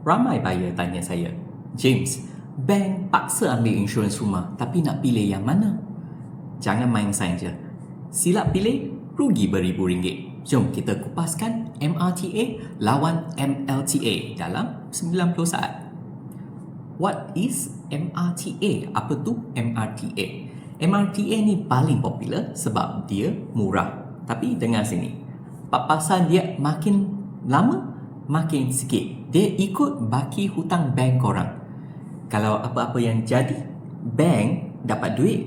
Ramai buyer tanya saya, James, bank paksa ambil insurans rumah tapi nak pilih yang mana? Jangan main saja. Silap pilih, rugi beribu ringgit. Jom kita kupaskan MRTA lawan MLTA dalam 90 saat. What is MRTA? Apa tu MRTA? MRTA ni paling popular sebab dia murah. Tapi dengar sini, papasan dia makin lama, makin sikit. Dia ikut baki hutang bank korang. Kalau apa-apa yang jadi, bank dapat duit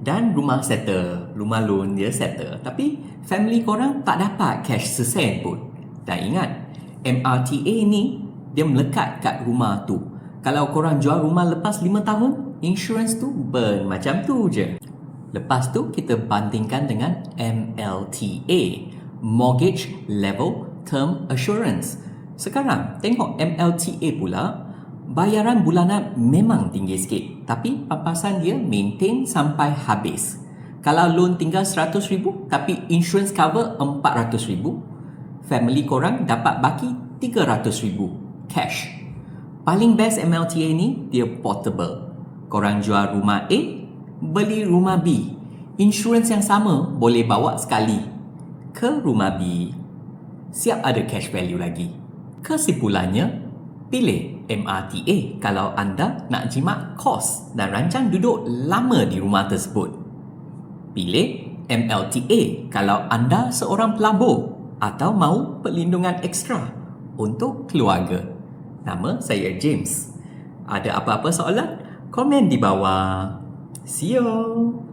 dan rumah settle, rumah loan dia settle. Tapi family korang tak dapat cash sesen pun. Dan ingat, MRTA ni dia melekat kat rumah tu. Kalau korang jual rumah lepas 5 tahun, insurance tu burn macam tu je. Lepas tu kita bandingkan dengan MLTA, Mortgage Level Term Assurance. Sekarang tengok MLTA pula, bayaran bulanan memang tinggi sikit, tapi papasan dia maintain sampai habis. Kalau loan tinggal 100,000 tapi insurance cover 400,000, family korang dapat baki 300,000 cash. Paling best MLTA ni dia portable. Korang jual rumah A, beli rumah B. Insurance yang sama boleh bawa sekali ke rumah B. Siap ada cash value lagi. Kesimpulannya, pilih MRTA kalau anda nak jimat kos dan rancang duduk lama di rumah tersebut. Pilih MLTA kalau anda seorang pelabur atau mahu perlindungan ekstra untuk keluarga. Nama saya James. Ada apa-apa soalan? Komen di bawah. See you!